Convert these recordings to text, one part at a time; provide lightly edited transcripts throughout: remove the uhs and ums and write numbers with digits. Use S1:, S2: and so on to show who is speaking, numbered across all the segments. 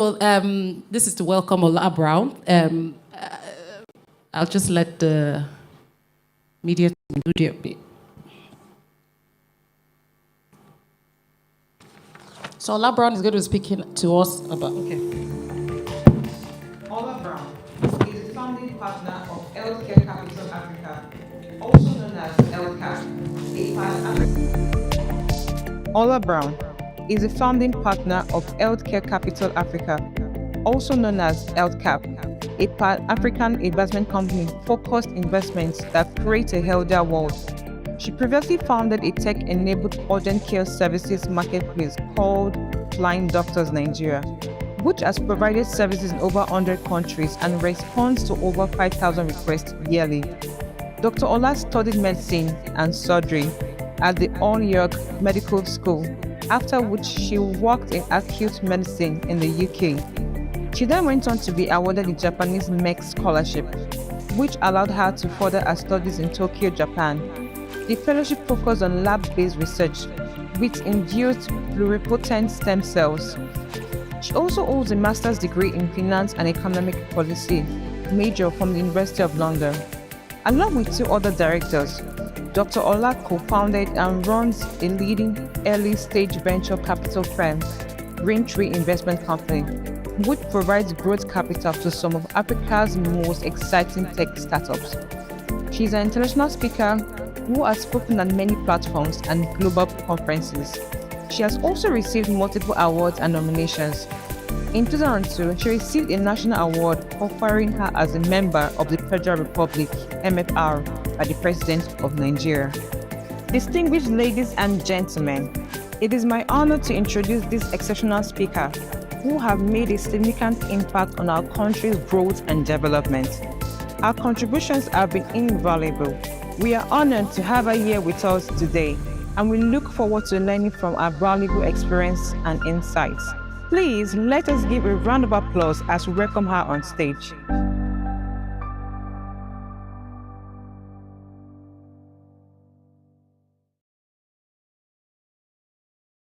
S1: Well, this is to welcome Ola Brown. I'll just let the media team do their bit. So Ola Brown is going to be speaking to us about. Okay.
S2: Ola Brown is a founding partner of Healthcare Capital Africa, also known as LCAP, a pan-African. Ola Brown is a founding partner of Healthcare Capital Africa, also known as LCAP, a pan-African investment company focused investments that create a healthier world. She previously founded a tech-enabled urgent care services marketplace called Flying Doctors Nigeria, which has provided services in over 100 countries and responds to over 5,000 requests yearly. Dr. Ola studied medicine and surgery at the New York Medical School, after which she worked in acute medicine in the UK. She then went on to be awarded the Japanese MEC scholarship, which allowed her to further her studies in Tokyo, Japan. The fellowship focused on lab-based research with induced pluripotent stem cells. She also holds a master's degree in finance and economic policy, major from the University of London. Along with two other directors, Dr. Ola co-founded and runs a leading early-stage venture capital firm, Greentree Investment Company, which provides growth capital to some of Africa's most exciting tech startups. She is an international speaker who has spoken on many platforms and global conferences. She has also received multiple awards and nominations. In 2002, she received a national award conferring her as a member of the Federal Republic (MFR) by the President of Nigeria. Distinguished ladies and gentlemen, it is my honor to introduce this exceptional speaker who have made a significant impact on our country's growth and development. Our contributions have been invaluable. We are honored to have her here with us today, and we look forward to learning from her valuable experience and insights. Please let us give a round of applause as we welcome her on stage.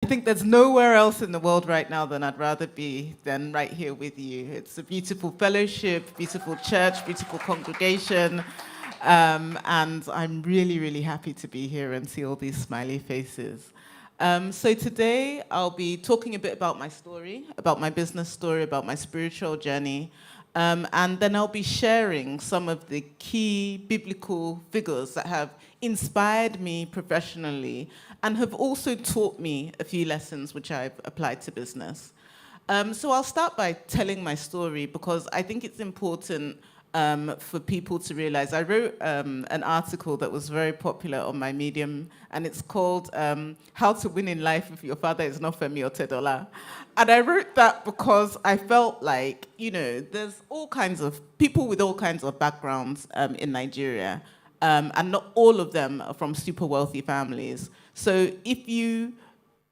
S3: I think there's nowhere else in the world right now than I'd rather be than right here with you. It's a beautiful fellowship, beautiful church, beautiful congregation. And I'm really, really happy to be here and see all these smiley faces. So today I'll be talking a bit about my story, about my business story, about my spiritual journey. And then I'll be sharing some of the key biblical figures that have inspired me professionally and have also taught me a few lessons which I've applied to business. So I'll start by telling my story because I think it's important for people to realize. I wrote an article that was very popular on my Medium, and it's called How to Win in Life If Your Father is Not Femi Otedola. And I wrote that because I felt like, there's all kinds of people with all kinds of backgrounds in Nigeria, and not all of them are from super wealthy families. So if you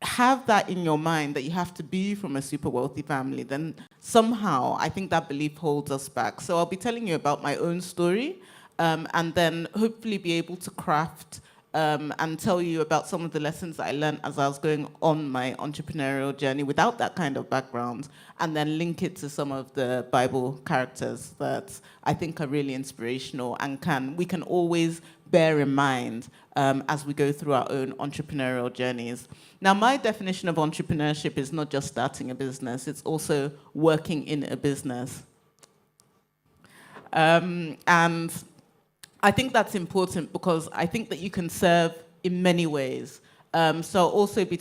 S3: have that in your mind that you have to be from a super wealthy family, then somehow I think that belief holds us back. So I'll be telling you about my own story, and then hopefully be able to craft and tell you about some of the lessons that I learned as I was going on my entrepreneurial journey without that kind of background, and then link it to some of the Bible characters that I think are really inspirational and we can always bear in mind as we go through our own entrepreneurial journeys. Now, my definition of entrepreneurship is not just starting a business, it's also working in a business. And I think that's important because I think that you can serve in many ways. So I'll also be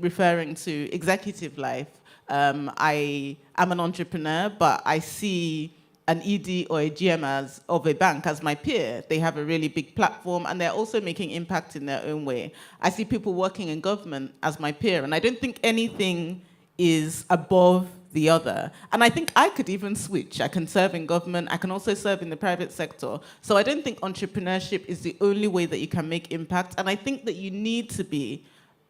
S3: referring to executive life. I am an entrepreneur, but I see an ED or a GM of a bank as my peer. They have a really big platform and they're also making impact in their own way. I see people working in government as my peer, and I don't think anything is above the other. And I think I could even switch. I can serve in government, I can also serve in the private sector. So I don't think entrepreneurship is the only way that you can make impact. And I think that you need to be,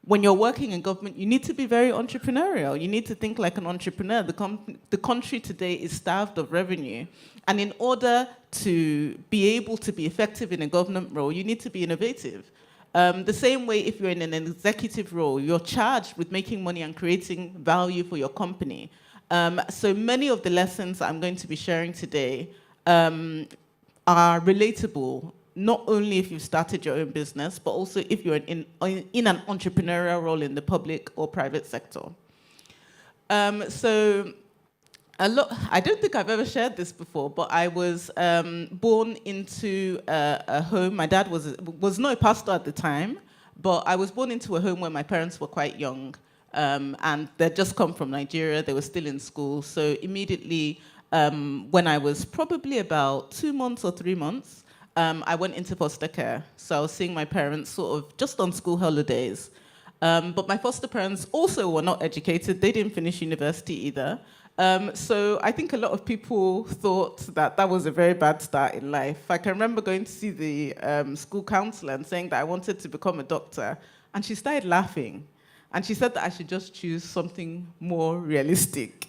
S3: when you're working in government, you need to be very entrepreneurial. You need to think like an entrepreneur. The country today is starved of revenue. And in order to be able to be effective in a government role, you need to be innovative. The same way if you're in an executive role, you're charged with making money and creating value for your company. So many of the lessons I'm going to be sharing today are relatable, not only if you've started your own business, but also if you're in an entrepreneurial role in the public or private sector. I don't think I've ever shared this before, but I was born into a home. My dad was not a pastor at the time, but I was born into a home where my parents were quite young, and they'd just come from Nigeria. They were still in school. So immediately, when I was probably about 2 months or 3 months, I went into foster care. So I was seeing my parents sort of just on school holidays. But my foster parents also were not educated. They didn't finish university either. So I think a lot of people thought that that was a very bad start in life. I can remember going to see the school counselor and saying that I wanted to become a doctor. And she started laughing. And she said that I should just choose something more realistic.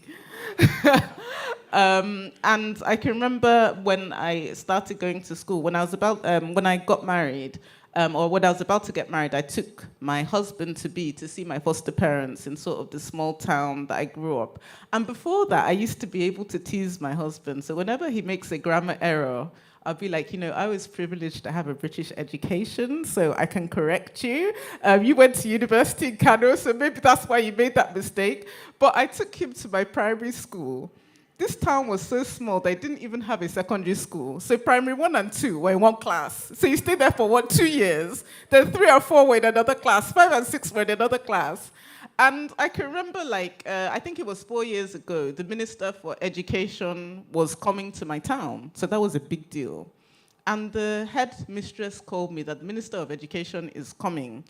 S3: And I can remember when I started going to school, when I got married, or when I was about to get married, I took my husband-to-be to see my foster parents in sort of the small town that I grew up. And before that, I used to be able to tease my husband. So whenever he makes a grammar error, I'll be like, I was privileged to have a British education, so I can correct you. You went to university in Kano, so maybe that's why you made that mistake. But I took him to my primary school. This town was so small, they didn't even have a secondary school. So primary 1 and 2 were in one class. So you stayed there for 2 years. Then 3 or 4 were in another class. 5 and 6 were in another class. And I can remember, I think it was 4 years ago, the Minister for Education was coming to my town. So that was a big deal. And the head mistress called me that the Minister of Education is coming.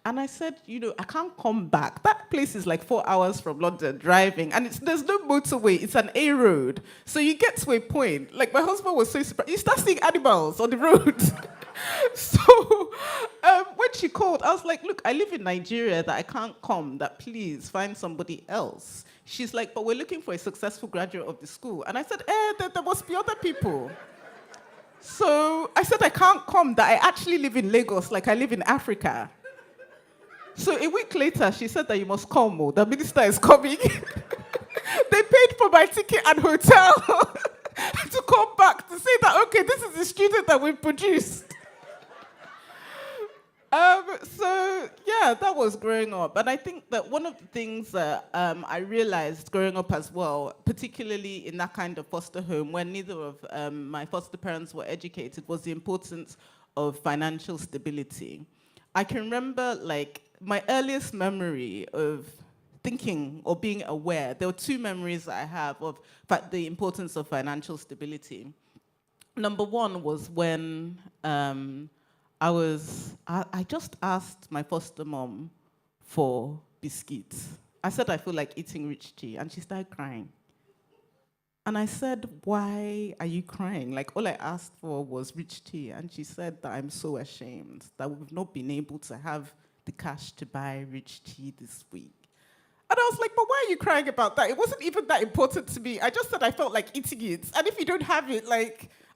S3: And I said, I can't come back. That place is like 4 hours from London driving, and there's no motorway. It's an A road. So you get to a point. Like, my husband was so surprised. You start seeing animals on the road. So when she called, I was like, look, I live in Nigeria, that I can't come, that please find somebody else. She's like, but we're looking for a successful graduate of the school. And I said, there must be other people. So I said, I can't come, that I actually live in Lagos, like I live in Africa. So a week later, she said that you must come, the minister is coming. They paid for my ticket and hotel to come back to say that, okay, this is the student that we produced. So yeah, that was growing up. And I think that one of the things that I realized growing up as well, particularly in that kind of foster home where neither of my foster parents were educated, was the importance of financial stability. I can remember, my earliest memory of thinking or being aware, there were 2 memories I have of the importance of financial stability. Number 1 was when I just asked my foster mom for biscuits. I said, I feel like eating rich tea, and she started crying. And I said, why are you crying? All I asked for was rich tea. And she said that I'm so ashamed that we've not been able to have the cash to buy rich tea this week. And I was like, but why are you crying about that? It wasn't even that important to me. I just said I felt like eating it. And if you don't have it,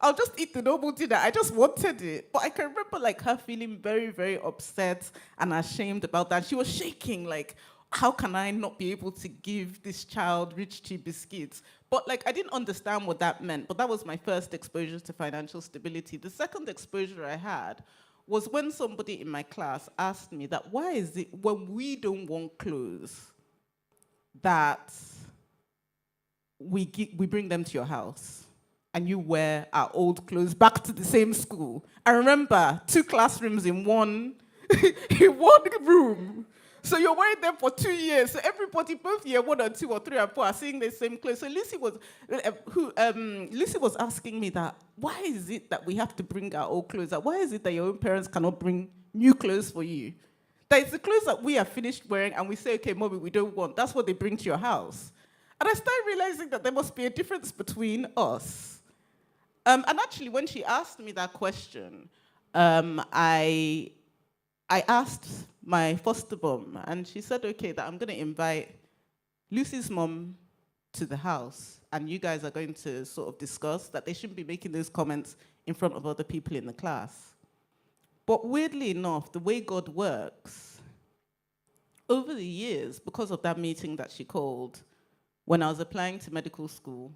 S3: I'll just eat the normal dinner. I just wanted it. But I can remember her feeling very, very upset and ashamed about that. She was shaking, how can I not be able to give this child rich tea biscuits? But I didn't understand what that meant. But that was my first exposure to financial stability. The second exposure I had was when somebody in my class asked me that, why is it when we don't want clothes that we bring them to your house and you wear our old clothes back to the same school? I remember 2 classrooms in one room. So you're wearing them for 2 years. So everybody, both year 1 or 2 or 3 or 4, are seeing the same clothes. So Lucy was asking me that, why is it that we have to bring our old clothes? Why is it that your own parents cannot bring new clothes for you? That it's the clothes that we are finished wearing and we say, okay, mommy, we don't want. That's what they bring to your house. And I started realizing that there must be a difference between us. And actually, when she asked me that question, I asked my foster mom, and she said, okay, that I'm going to invite Lucy's mom to the house, and you guys are going to sort of discuss that they shouldn't be making those comments in front of other people in the class. But weirdly enough, the way God works, over the years, because of that meeting that she called, when I was applying to medical school,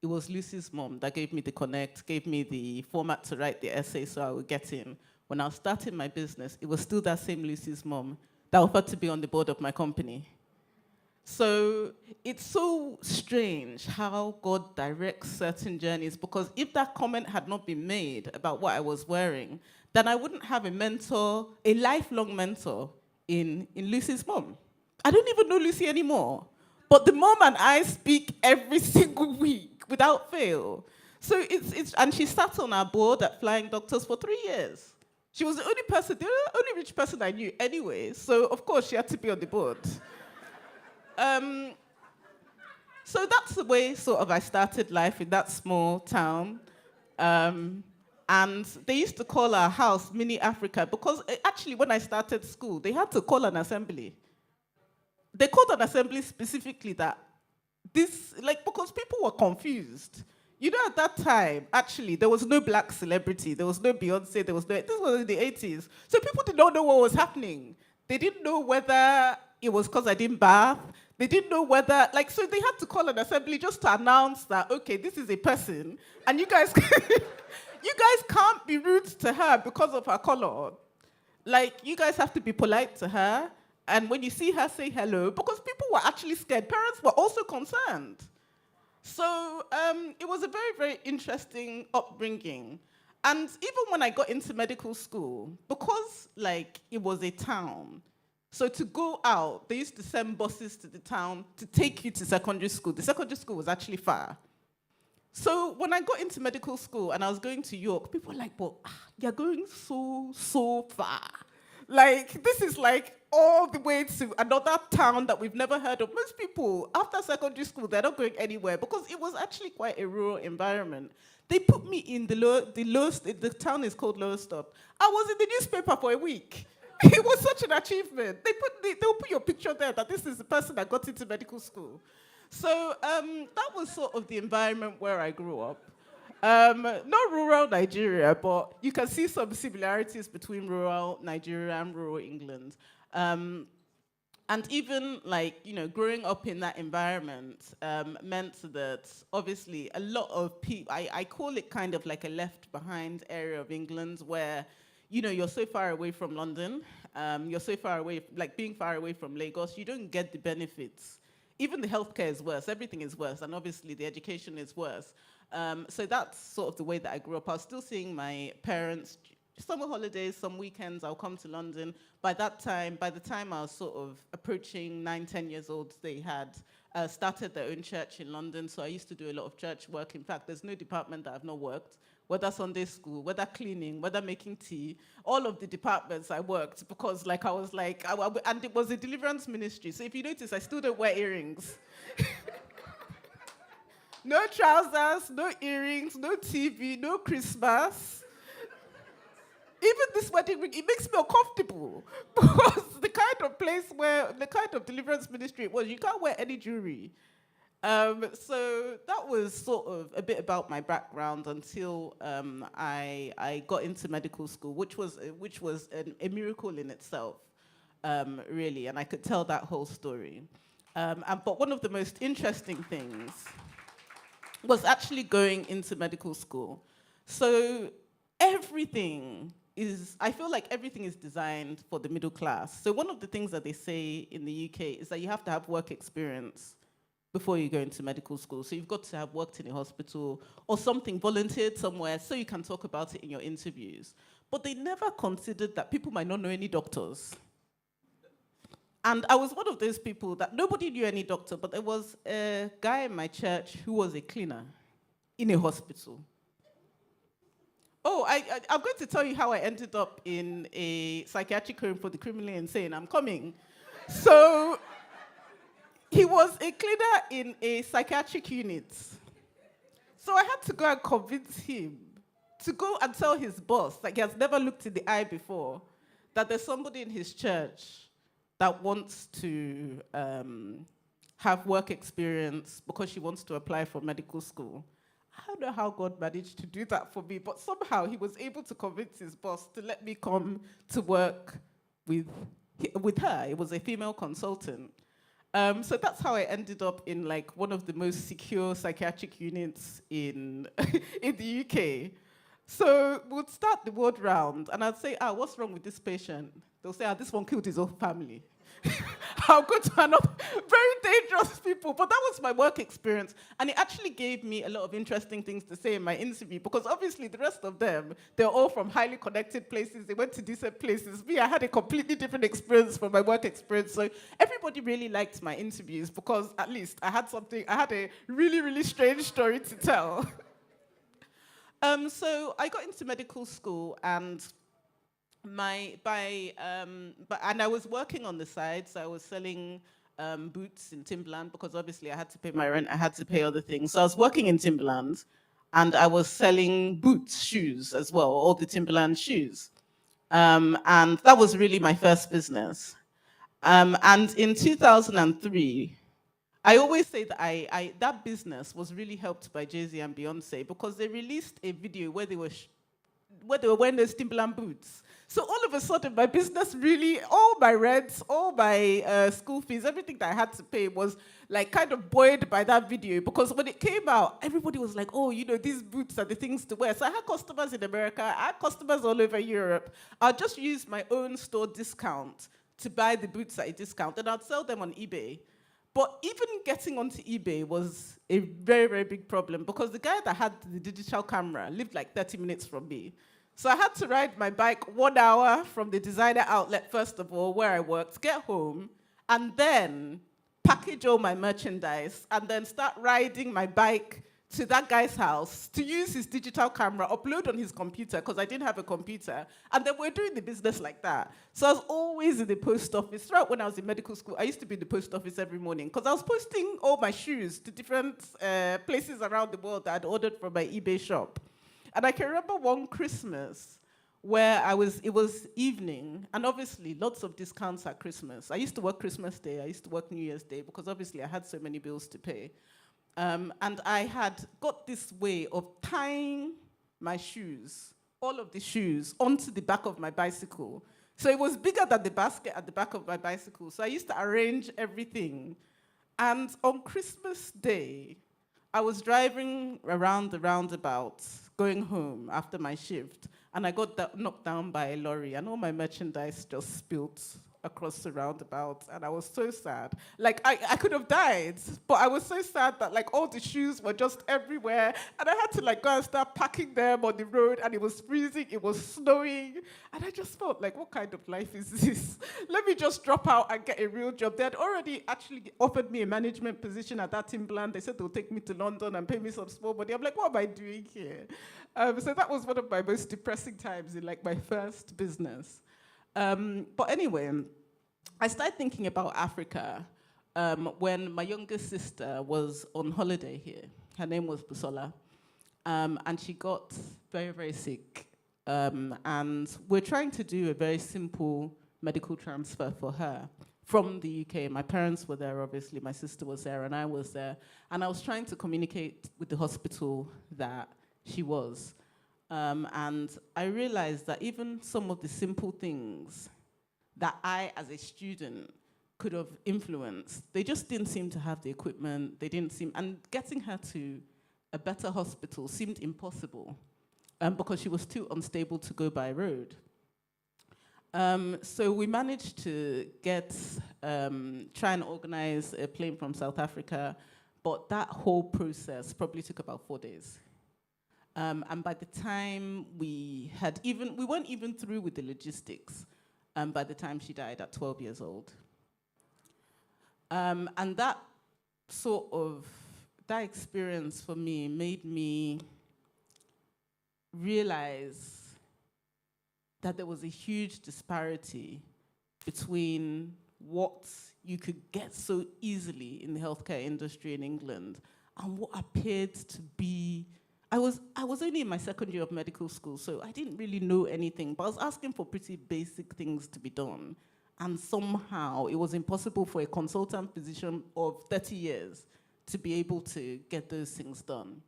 S3: it was Lucy's mom that gave me the connect, gave me the format to write the essay so I would get in. When I was starting my business, it was still that same Lucy's mom that offered to be on the board of my company. So it's so strange how God directs certain journeys, because if that comment had not been made about what I was wearing, then I wouldn't have a mentor, a lifelong mentor in Lucy's mom. I don't even know Lucy anymore. But the mom and I speak every single week without fail. So and she sat on our board at Flying Doctors for 3 years. She was the only rich person I knew anyway. So of course she had to be on the board. So that's the way sort of I started life in that small town. And they used to call our house Mini Africa because actually when I started school, they had to call an assembly. They called an assembly specifically that because people were confused. You know, at that time, actually, there was no black celebrity, there was no Beyonce, this was in the 80s. So people did not know what was happening. They didn't know whether it was because I didn't bath. They didn't know whether, so they had to call an assembly just to announce that, okay, this is a person, and you guys, you guys can't be rude to her because of her color. You guys have to be polite to her. And when you see her, say hello, because people were actually scared. Parents were also concerned. So it was a very, very interesting upbringing. And even when I got into medical school, because it was a town, so to go out, they used to send buses to the town to take you to secondary school. The secondary school was actually far. So when I got into medical school and I was going to York, people were like, but you're going so far. This is all the way to another town that we've never heard of. Most people, after secondary school, they're not going anywhere because it was actually quite a rural environment. They put me in the town is called Lowestoft. I was in the newspaper for a week. It was such an achievement. They'll put your picture there that this is the person that got into medical school. So that was sort of the environment where I grew up. Not rural Nigeria, but you can see some similarities between rural Nigeria and rural England. And even growing up in that environment meant that obviously a lot of people, I call it kind of like a left behind area of England where, you're so far away from London, you're so far away, being far away from Lagos, you don't get the benefits. Even the healthcare is worse, everything is worse, and obviously the education is worse. So that's sort of the way that I grew up. I was still seeing my parents, summer holidays, some weekends, I'll come to London. By the time I was sort of approaching 9, 10 years old, they had started their own church in London, so I used to do a lot of church work. In fact, there's no department that I've not worked, whether Sunday school, whether cleaning, whether making tea, all of the departments I worked because and it was a deliverance ministry. So if you notice, I still don't wear earrings. No trousers, no earrings, no TV, no Christmas. Even this wedding ring, it makes me uncomfortable because the kind of deliverance ministry it was, you can't wear any jewelry. So that was sort of a bit about my background until I got into medical school, which was a miracle in itself, really, and I could tell that whole story. But one of the most interesting things was actually going into medical school. So I feel like everything is designed for the middle class. So one of the things that they say in the UK is that you have to have work experience before you go into medical school. So you've got to have worked in a hospital or something, volunteered somewhere, so you can talk about it in your interviews. But they never considered that people might not know any doctors. And I was one of those people that nobody knew any doctor, but there was a guy in my church who was a cleaner in a hospital. Oh, I'm going to tell you how I ended up in a psychiatric home for the criminally insane. I'm coming. So he was a cleaner in a psychiatric unit. So I had to go and convince him to go and tell his boss, he has never looked in the eye before, that there's somebody in his church that wants to have work experience because she wants to apply for medical school. I don't know how God managed to do that for me, but somehow he was able to convince his boss to let me come to work with her. It was a female consultant. So that's how I ended up in like one of the most secure psychiatric units in, in the UK. So we'd start the ward round and I'd say, what's wrong with this patient? They'll say, this one killed his whole family. I'll go to another, very dangerous people. But that was my work experience. And it actually gave me a lot of interesting things to say in my interview because obviously the rest of them, they're all from highly connected places. They went to decent places. Me, I had a completely different experience from my work experience. So everybody really liked my interviews because at least I had a really, really strange story to tell. So I got into medical school and and I was working on the side, so I was selling boots in Timberland because obviously I had to pay my rent, I had to pay other things. So I was working in Timberland and I was selling boots, shoes as well, all the Timberland shoes. And that was really my first business. And in 2003, I always say that that business was really helped by Jay-Z and Beyonce because they released a video where they were wearing those Timberland boots. So all of a sudden, my business really, all my rents, all my school fees, everything that I had to pay was like kind of buoyed by that video because when it came out, everybody was like, oh, you know, these boots are the things to wear. So I had customers in America, I had customers all over Europe. I'll just use my own store discount to buy the boots at a discount and I'd sell them on eBay. But even getting onto eBay was a very, very big problem because the guy that had the digital camera lived like 30 minutes from me. So I had to ride my bike 1 hour from the designer outlet, first of all, where I worked, get home, and then package all my merchandise, and then start riding my bike to that guy's house to use his digital camera, upload on his computer, because I didn't have a computer, and then we're doing the business like that. So I was always in the post office. Throughout when I was in medical school, I used to be in the post office every morning, because I was posting all my shoes to different places around the world that I'd ordered from my eBay shop. And I can remember one Christmas where it was evening, and obviously lots of discounts at Christmas. I used to work Christmas Day, I used to work New Year's Day, because obviously I had so many bills to pay. And I had got this way of tying my shoes, all of the shoes, onto the back of my bicycle. So it was bigger than the basket at the back of my bicycle. So I used to arrange everything. And on Christmas Day, I was driving around the roundabout, going home after my shift, and I got knocked down by a lorry, and all my merchandise just spilled across the roundabout, and I was so sad. Like, I could have died, but I was so sad that, like, all the shoes were just everywhere, and I had to, like, go and start packing them on the road, and it was freezing, it was snowing, and I just felt like, what kind of life is this? Let me just drop out and get a real job. They had already actually offered me a management position at that Timberland. They said they'll take me to London and pay me some small money. I'm like, what am I doing here? So that was one of my most depressing times in, like, my first business. But anyway, I started thinking about Africa when my youngest sister was on holiday here. Her name was Busola. And she got very, very sick. And we're trying to do a very simple medical transfer for her from the UK. My parents were there, obviously. My sister was there, and I was there. And I was trying to communicate with the hospital that she was. And I realized that even some of the simple things that I, as a student, could have influenced, they just didn't seem to have the equipment. They didn't seem, and getting her to a better hospital seemed impossible because she was too unstable to go by road. So we managed to try and organize a plane from South Africa, but that whole process probably took about 4 days. And by the time we weren't even through with the logistics by the time she died at 12 years old. And that experience for me made me realize that there was a huge disparity between what you could get so easily in the healthcare industry in England and what appeared to be. I was only in my second year of medical school, so I didn't really know anything, but I was asking for pretty basic things to be done. And somehow it was impossible for a consultant physician of 30 years to be able to get those things done.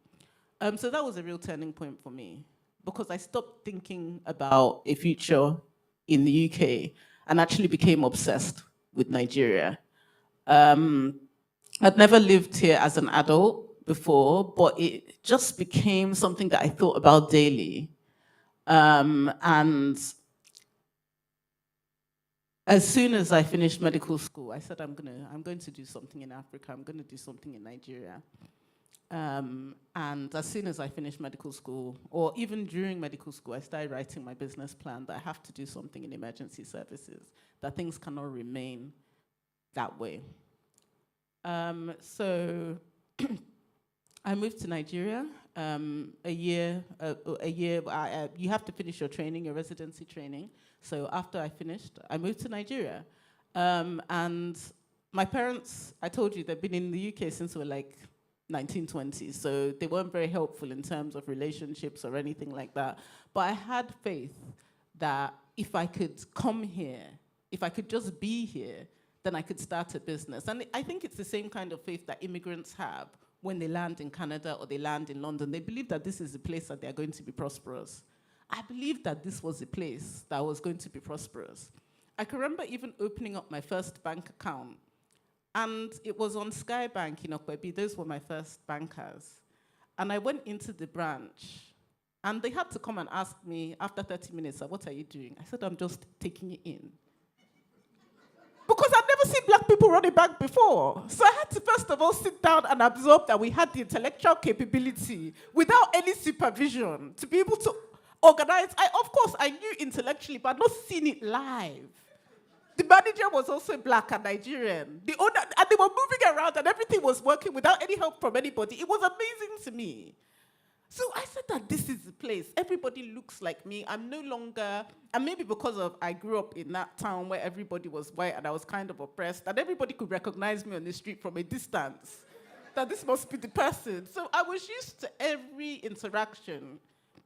S3: So that was a real turning point for me, because I stopped thinking about a future in the UK and actually became obsessed with Nigeria. I'd never lived here as an adult before, but it just became something that I thought about daily. And as soon as I finished medical school, I said, I'm going to do something in Africa. I'm going to do something in Nigeria. And as soon as I finished medical school, or even during medical school, I started writing my business plan that I have to do something in emergency services, that things cannot remain that way. So I moved to Nigeria a year. You have to finish your training, your residency training. So after I finished, I moved to Nigeria. And my parents, I told you, they've been in the UK since we were like 1920s, so they weren't very helpful in terms of relationships or anything like that. But I had faith that if I could come here, if I could just be here, then I could start a business. And I think it's the same kind of faith that immigrants have when they land in Canada or they land in London. They believe that this is a place that they're going to be prosperous. I believed that this was a place that was going to be prosperous. I can remember even opening up my first bank account, and it was on Sky Bank in Okwebi. Those were my first bankers. And I went into the branch, and they had to come and ask me after 30 minutes, what are you doing? I said, I'm just taking it in. Because I'd never seen black people run a bank before. So I had to first of all sit down and absorb that we had the intellectual capability without any supervision to be able to organize. Of course, I knew intellectually, but I'd not seen it live. The manager was also black and Nigerian. The owner, and they were moving around and everything was working without any help from anybody. It was amazing to me. So I said that this is the place. Everybody looks like me. I'm no longer, and maybe because of I grew up in that town where everybody was white and I was kind of oppressed, and everybody could recognize me on the street from a distance, that this must be the person. So I was used to every interaction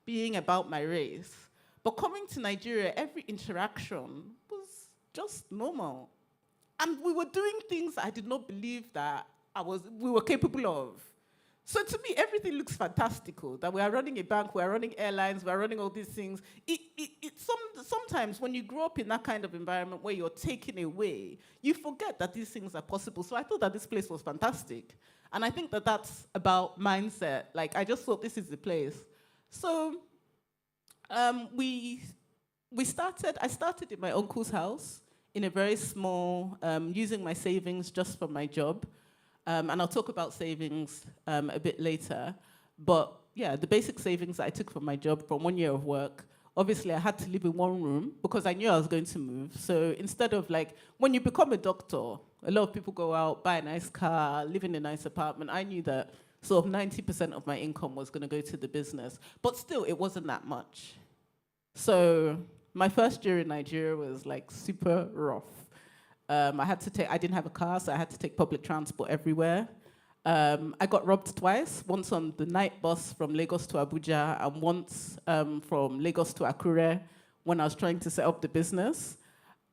S3: being about my race. But coming to Nigeria, every interaction was just normal. And we were doing things I did not believe that we were capable of. So to me, everything looks fantastical, that we are running a bank, we are running airlines, we are running all these things. Sometimes when you grow up in that kind of environment where you're taken away, you forget that these things are possible. So I thought that this place was fantastic. And I think that that's about mindset. Like, I just thought this is the place. So I started in my uncle's house in a very small, using my savings just for my job. And I'll talk about savings a bit later. But yeah, the basic savings that I took from my job from 1 year of work, obviously I had to live in one room because I knew I was going to move. So instead of like, when you become a doctor, a lot of people go out, buy a nice car, live in a nice apartment. I knew that sort of 90% of my income was going to go to the business. But still, it wasn't that much. So my first year in Nigeria was like super rough. I didn't have a car, so I had to take public transport everywhere. I got robbed twice, once on the night bus from Lagos to Abuja, and once from Lagos to Akure when I was trying to set up the business.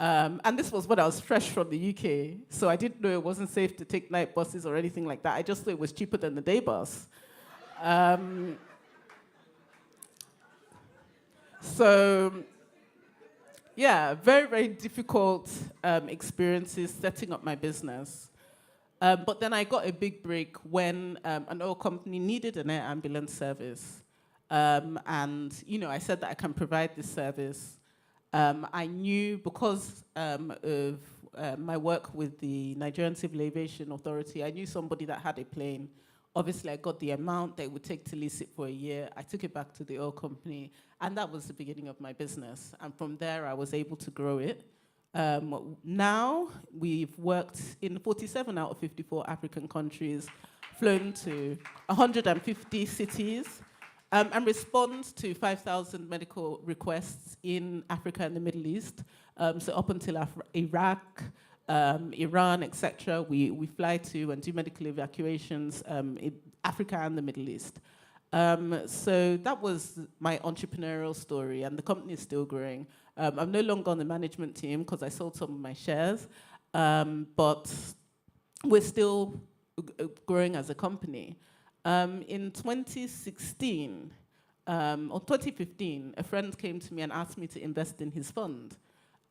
S3: And this was when I was fresh from the UK, so I didn't know it wasn't safe to take night buses or anything like that. I just thought it was cheaper than the day bus. So yeah, very, very difficult experiences setting up my business. But then I got a big break when an oil company needed an air ambulance service. And, you know, I said that I can provide this service. I knew because of my work with the Nigerian Civil Aviation Authority, I knew somebody that had a plane. Obviously, I got the amount that it would take to lease it for a year. I took it back to the oil company, and that was the beginning of my business. And from there, I was able to grow it. Now, we've worked in 47 out of 54 African countries, flown to 150 cities, and respond to 5,000 medical requests in Africa and the Middle East. So up until Iraq, Iran, etc., we fly to and do medical evacuations in Africa and the Middle East. So that was my entrepreneurial story, and the company is still growing. I'm no longer on the management team because I sold some of my shares, but we're still growing as a company. In 2016 or 2015, a friend came to me and asked me to invest in his fund.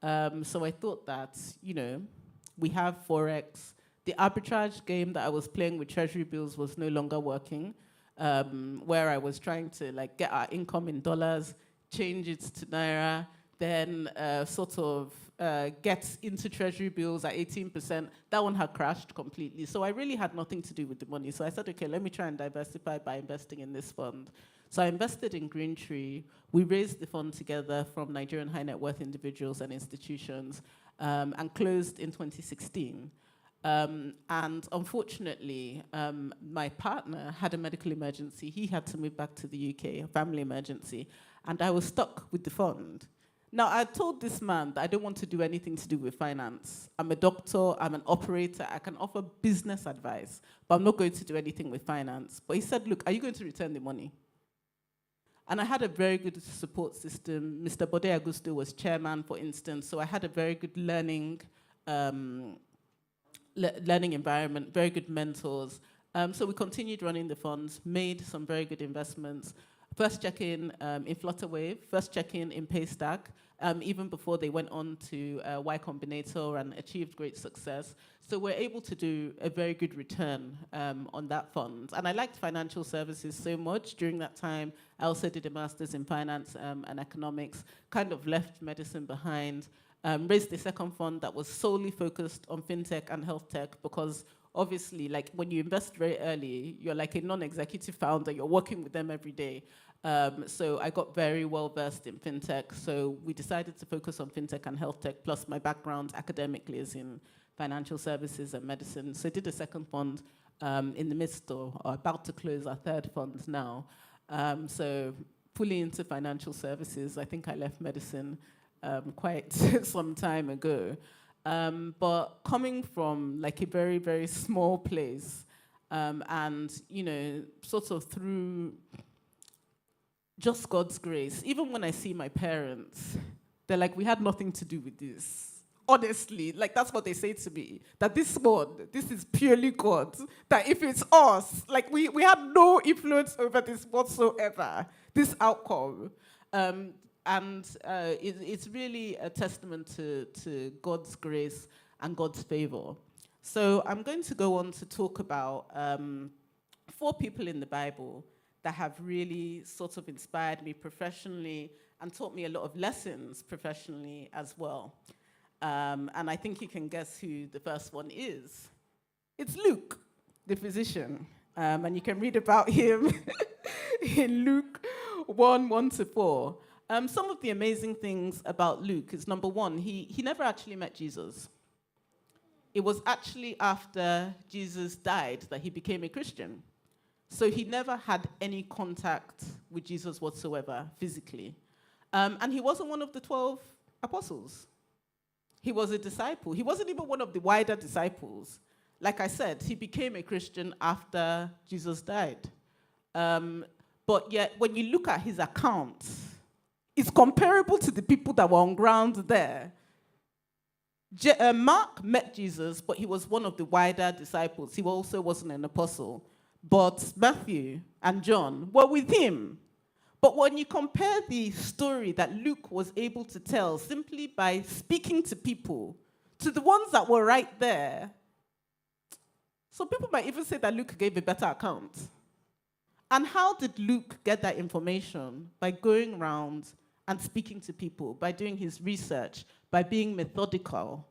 S3: So I thought that, you know, we have Forex, the arbitrage game that I was playing with treasury bills was no longer working, where I was trying to like get our income in dollars, change it to naira, then get into treasury bills at 18%. That one had crashed completely. So I really had nothing to do with the money. So I said, okay, let me try and diversify by investing in this fund. So I invested in Green Tree. We raised the fund together from Nigerian high net worth individuals and institutions, and closed in 2016. And unfortunately, my partner had a medical emergency. He had to move back to the UK, a family emergency, and I was stuck with the fund. Now, I told this man that I don't want to do anything to do with finance. I'm a doctor, I'm an operator, I can offer business advice, but I'm not going to do anything with finance. But he said, look, are you going to return the money? And I had a very good support system. Mr. Bode Augusto was chairman, for instance, so I had a very good learning environment, very good mentors. So we continued running the funds, made some very good investments. First check-in in Flutterwave, first check-in in Paystack, even before they went on to Y Combinator and achieved great success. So we're able to do a very good return on that fund. And I liked financial services so much during that time. I also did a master's in finance and economics, kind of left medicine behind, raised the second fund that was solely focused on fintech and health tech, because obviously, like when you invest very early, you're like a non-executive founder, you're working with them every day. So I got very well versed in fintech. So we decided to focus on fintech and health tech, plus my background academically is in financial services and medicine. So I did a second fund in the midst of, or about to close our third fund now. So fully into financial services. I think I left medicine quite some time ago. But coming from like a very, very small place, and, you know, sort of through just God's grace, even when I see my parents, they're like, we had nothing to do with this. Honestly, like that's what they say to me, that this is purely God, that if it's us, like we had no influence over this whatsoever, this outcome. It's really a testament to God's grace and God's favor. So I'm going to go on to talk about 4 people in the Bible that have really sort of inspired me professionally and taught me a lot of lessons professionally as well. And I think you can guess who the first one is. It's Luke, the physician. And you can read about him in Luke 1:1-4. Some of the amazing things about Luke is, number one, he never actually met Jesus. It was actually after Jesus died that he became a Christian. So he never had any contact with Jesus whatsoever, physically. And he wasn't one of the 12 apostles. He was a disciple. He wasn't even one of the wider disciples. Like I said, he became a Christian after Jesus died. But yet, when you look at his account, it's comparable to the people that were on ground there. Mark met Jesus, but he was one of the wider disciples. He also wasn't an apostle. But Matthew and John were with him. But when you compare the story that Luke was able to tell simply by speaking to people, to the ones that were right there, some people might even say that Luke gave a better account. And how did Luke get that information? By going around and speaking to people, by doing his research, by being methodical,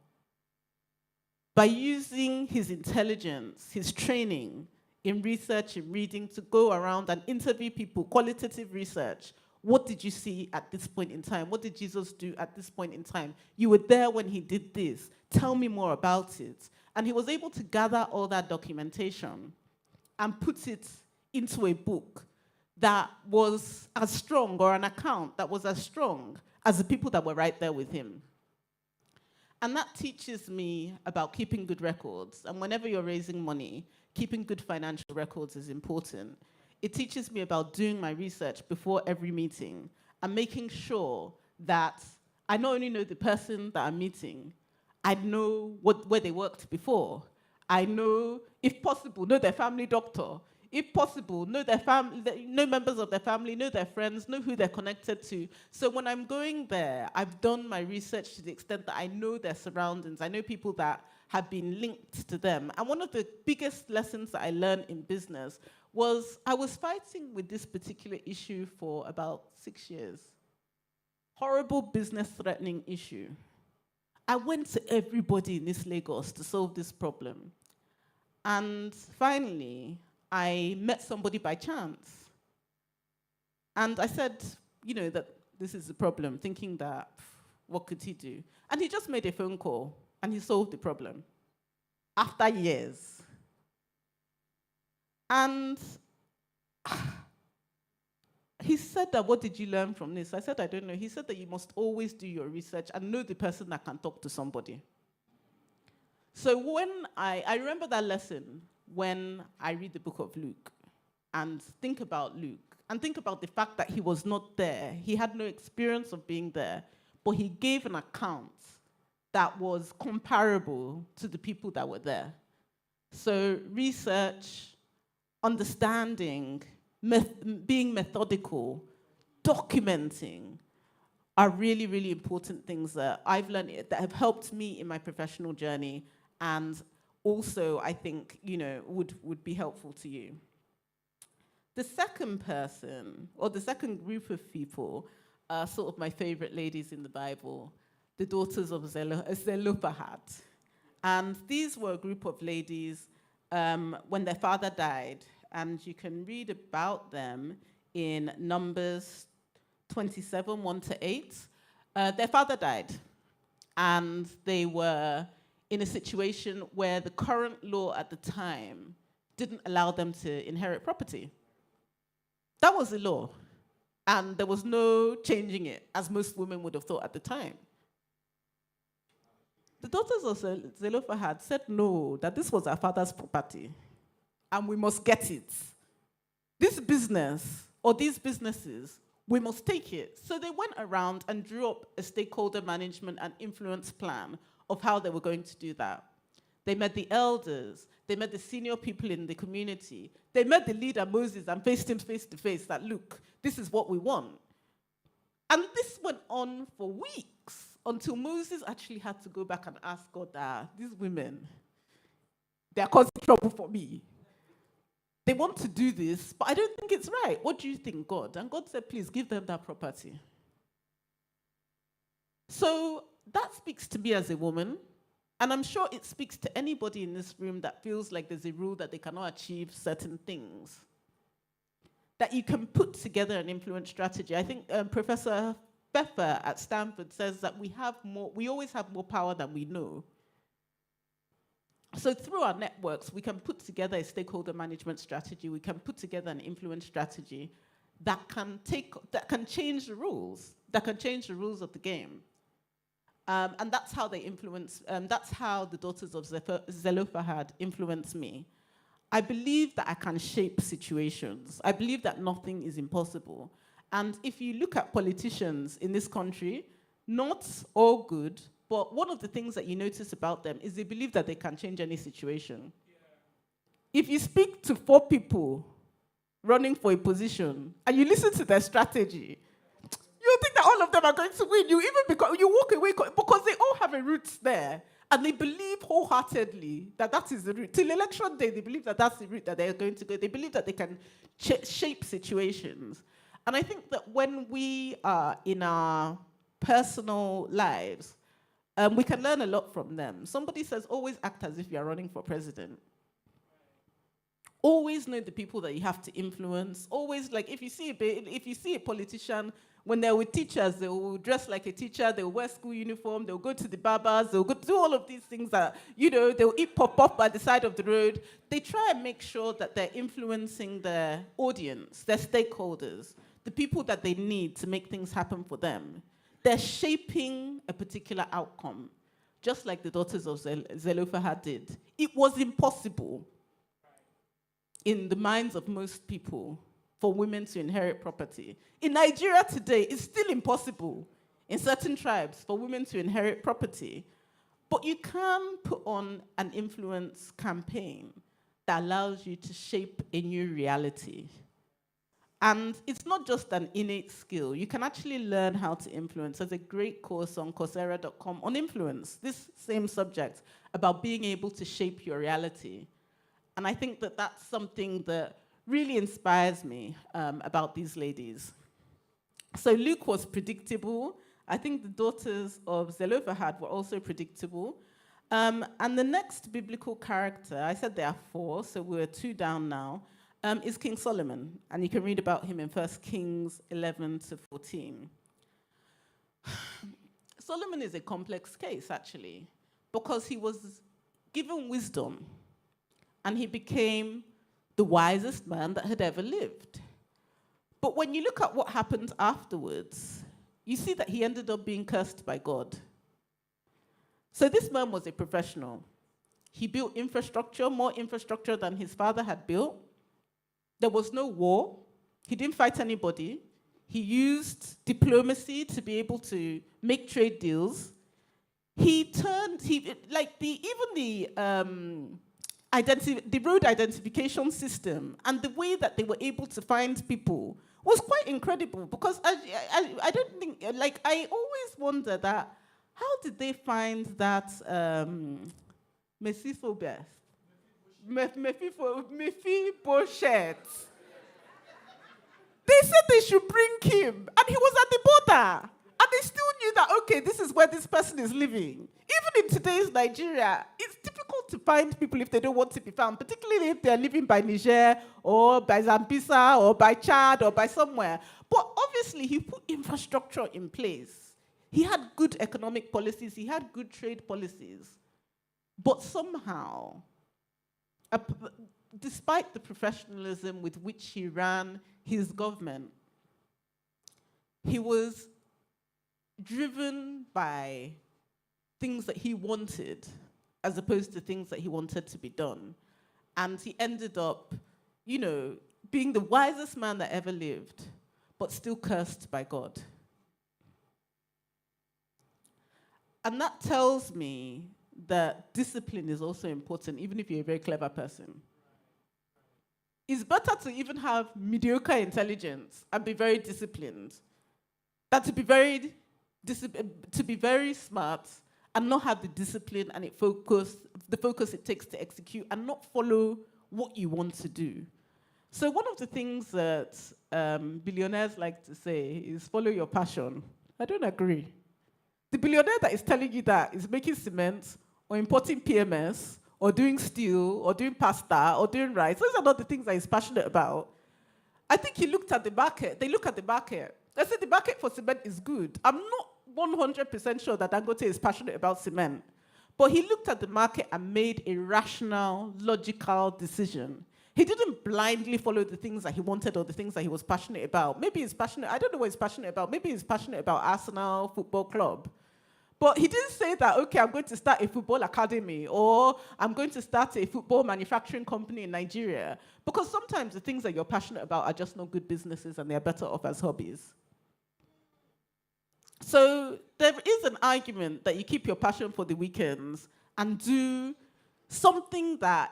S3: by using his intelligence, his training in research, in reading, to go around and interview people, qualitative research. What did you see at this point in time? What did Jesus do at this point in time? You were there when he did this. Tell me more about it. And he was able to gather all that documentation and put it into a book that was as strong, or an account that was as strong as the people that were right there with him. And that teaches me about keeping good records. And whenever you're raising money, keeping good financial records is important. It teaches me about doing my research before every meeting and making sure that I not only know the person that I'm meeting, I know where they worked before. I know, if possible, know their family doctor. If possible, know their family, know members of their family, know their friends, know who they're connected to. So when I'm going there, I've done my research to the extent that I know their surroundings. I know people that have been linked to them. And one of the biggest lessons that I learned in business was I was fighting with this particular issue for about 6 years. Horrible business threatening issue. I went to everybody in this Lagos to solve this problem. And finally, I met somebody by chance. And I said, that this is the problem, thinking that, what could he do? And he just made a phone call, and he solved the problem after years. And he said that, what did you learn from this? I said, I don't know. He said that you must always do your research and know the person that can talk to somebody. So when I remember that lesson when I read the book of Luke and think about Luke and think about the fact that he was not there. He had no experience of being there, but he gave an account that was comparable to the people that were there. So research, understanding, being methodical, documenting are really, really important things that I've learned that have helped me in my professional journey, and also I think would be helpful to you. The second person, or the second group of people, are sort of my favorite ladies in the Bible, the daughters of Zelophehad. And these were a group of ladies when their father died, and you can read about them in Numbers 27, 1-8. Their father died, and they were in a situation where the current law at the time didn't allow them to inherit property. That was the law, and there was no changing it, as most women would have thought at the time. The daughters of Zelophehad said no, that this was our father's property, and we must get it. This business, or these businesses, we must take it. So they went around and drew up a stakeholder management and influence plan of how they were going to do that. They met the elders, they met the senior people in the community, they met the leader, Moses, and faced him face to face that, look, this is what we want. And this went on for weeks until Moses actually had to go back and ask God, these women, they are causing trouble for me. They want to do this, but I don't think it's right. What do you think, God? And God said, please give them that property. So that speaks to me as a woman, and I'm sure it speaks to anybody in this room that feels like there's a rule that they cannot achieve certain things, that you can put together an influence strategy. I think Professor Pfeffer at Stanford says that we always have more power than we know. So through our networks, we can put together a stakeholder management strategy, we can put together an influence strategy that can change the rules, of the game. And that's how they influence, that's how the daughters of Zelophehad influence me. I believe that I can shape situations. I believe that nothing is impossible. And if you look at politicians in this country, not all good, but one of the things that you notice about them is they believe that they can change any situation. Yeah. If you speak to 4 people running for a position and you listen to their strategy, you think that all of them are going to win. You walk away because they all have a root there, and they believe wholeheartedly that that is the route. Till election day, they believe that that's the route that they're going to go. They believe that they can shape situations. And I think that when we are in our personal lives, we can learn a lot from them. Somebody says, always act as if you're running for president. Always know the people that you have to influence. Always, like, if you see a politician, when they're with teachers, they will dress like a teacher, they'll wear school uniform, they'll go to the barbers, they'll go do all of these things that, they'll eat pop-up by the side of the road. They try and make sure that they're influencing their audience, their stakeholders, the people that they need to make things happen for them. They're shaping a particular outcome, just like the daughters of Zelophehad did. It was impossible in the minds of most people for women to inherit property. In Nigeria today, it's still impossible in certain tribes for women to inherit property. But you can put on an influence campaign that allows you to shape a new reality. And it's not just an innate skill. You can actually learn how to influence. There's a great course on Coursera.com on influence, this same subject, about being able to shape your reality. And I think that that's something that really inspires me about these ladies. So Luke was predictable. I think the daughters of Zelophehad were also predictable. And the next biblical character, I said there are 4, so we're 2 down now, is King Solomon. And you can read about him in 1 Kings 11 to 14. Solomon is a complex case, actually, because he was given wisdom, and he became the wisest man that had ever lived. But when you look at what happened afterwards, you see that he ended up being cursed by God. So this man was a professional. He built infrastructure, more infrastructure than his father had built. There was no war. He didn't fight anybody. He used diplomacy to be able to make trade deals. The road identification system and the way that they were able to find people was quite incredible, because I don't think, I always wonder that, how did they find that Mephibosheth? They said they should bring him, and he was at the border. And they still knew that, okay, this is where this person is living. Even in today's Nigeria, it's difficult to find people if they don't want to be found, particularly if they're living by Niger, or by Zambisa, or by Chad, or by somewhere. But obviously, he put infrastructure in place. He had good economic policies. He had good trade policies. But somehow, despite the professionalism with which he ran his government, he was driven by things that he wanted as opposed to things that he wanted to be done. And he ended up, being the wisest man that ever lived, but still cursed by God. And that tells me that discipline is also important, even if you're a very clever person. It's better to even have mediocre intelligence and be very disciplined than to be very smart and not have the discipline and the focus it takes to execute and not follow what you want to do. So one of the things that billionaires like to say is follow your passion. I don't agree. The billionaire that is telling you that is making cement or importing PMS or doing steel or doing pasta or doing rice. Those are not the things that he's passionate about. I think he looked at the market. They look at the market. They said the market for cement is good. I'm not 100% sure that Dangote is passionate about cement. But he looked at the market and made a rational, logical decision. He didn't blindly follow the things that he wanted or the things that he was passionate about. Maybe he's passionate, I don't know what he's passionate about. Maybe he's passionate about Arsenal Football Club. But he didn't say that, okay, I'm going to start a football academy or I'm going to start a football manufacturing company in Nigeria. Because sometimes the things that you're passionate about are just not good businesses and they're better off as hobbies. So there is an argument that you keep your passion for the weekends and do something that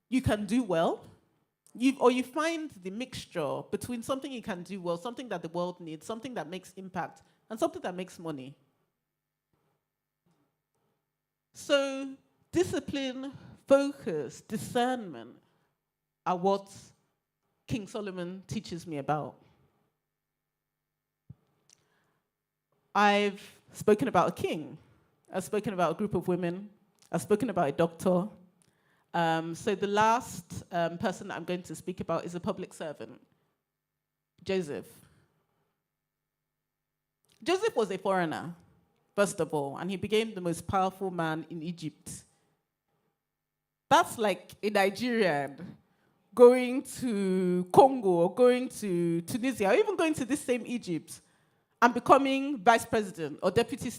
S3: you can do well, or you find the mixture between something you can do well, something that the world needs, something that makes impact, and something that makes money. So discipline, focus, discernment are what King Solomon teaches me about. I've spoken about a king. I've spoken about a group of women. I've spoken about a doctor. So the last person that I'm going to speak about is a public servant, Joseph. Joseph was a foreigner, first of all, and he became the most powerful man in Egypt. That's like a Nigerian going to Congo or going to Tunisia or even going to this same Egypt and becoming vice president or deputy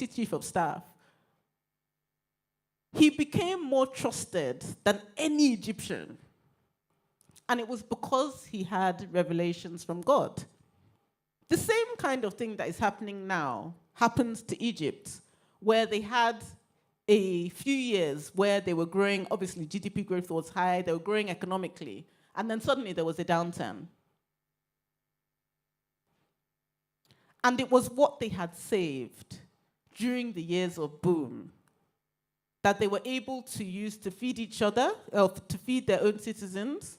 S3: chief of staff. He became more trusted than any Egyptian. And it was because he had revelations from God. The same kind of thing that is happening now happens to Egypt, where they had a few years where they were growing, obviously GDP growth was high, they were growing economically, and then suddenly there was a downturn. And it was what they had saved during the years of boom that they were able to use to feed each other, to feed their own citizens,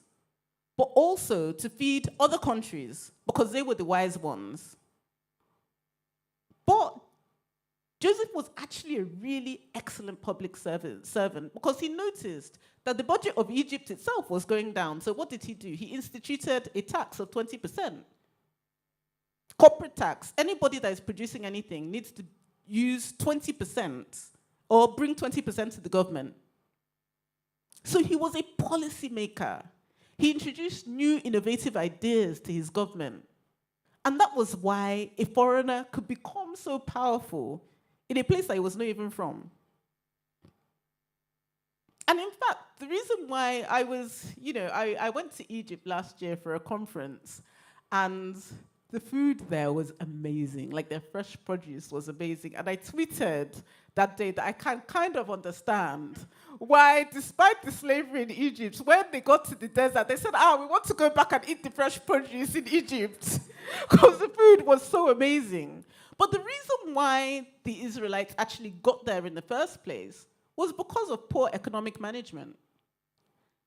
S3: but also to feed other countries because they were the wise ones. But Joseph was actually a really excellent public servant because he noticed that the budget of Egypt itself was going down. So what did he do? He instituted a tax of 20%. Corporate tax. Anybody that is producing anything needs to use 20% or bring 20% to the government. So he was a policy maker. He introduced new innovative ideas to his government. And that was why a foreigner could become so powerful in a place that he was not even from. And in fact, the reason why I was, I went to Egypt last year for a conference, and the food there was amazing. Like, their fresh produce was amazing. And I tweeted that day that I can kind of understand why, despite the slavery in Egypt, when they got to the desert, they said, we want to go back and eat the fresh produce in Egypt because the food was so amazing. But the reason why the Israelites actually got there in the first place was because of poor economic management.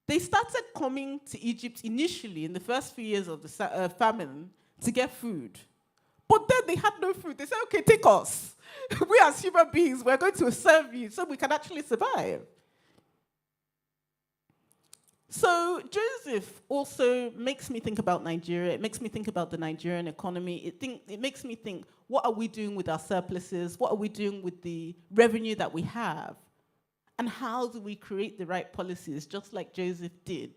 S3: They started coming to Egypt initially in the first few years of the famine to get food. But then they had no food. They said, okay, take us. We as human beings, we're going to serve you so we can actually survive. So Joseph also makes me think about Nigeria. It makes me think about the Nigerian economy. It makes me think, what are we doing with our surpluses? What are we doing with the revenue that we have? And how do we create the right policies, just like Joseph did,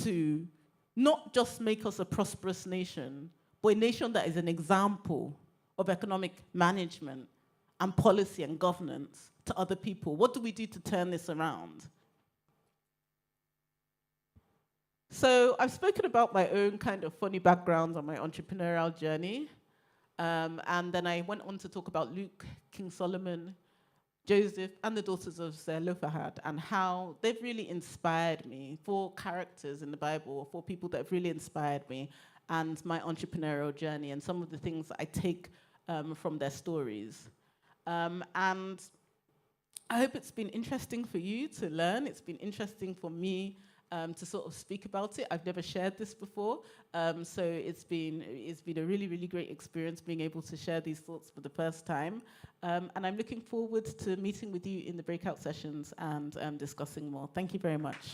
S3: to not just make us a prosperous nation, but a nation that is an example of economic management and policy and governance to other people? What do we do to turn this around? So I've spoken about my own kind of funny background on my entrepreneurial journey. And then I went on to talk about Luke, King Solomon, Joseph, and the daughters of Zelophehad, and how they've really inspired me, 4 characters in the Bible, 4 people that have really inspired me, and my entrepreneurial journey, and some of the things that I take from their stories. And I hope it's been interesting for you to learn. It's been interesting for me to sort of speak about it. I've never shared this before, so it's been a really, really great experience being able to share these thoughts for the first time. And I'm looking forward to meeting with you in the breakout sessions and discussing more. Thank you very much.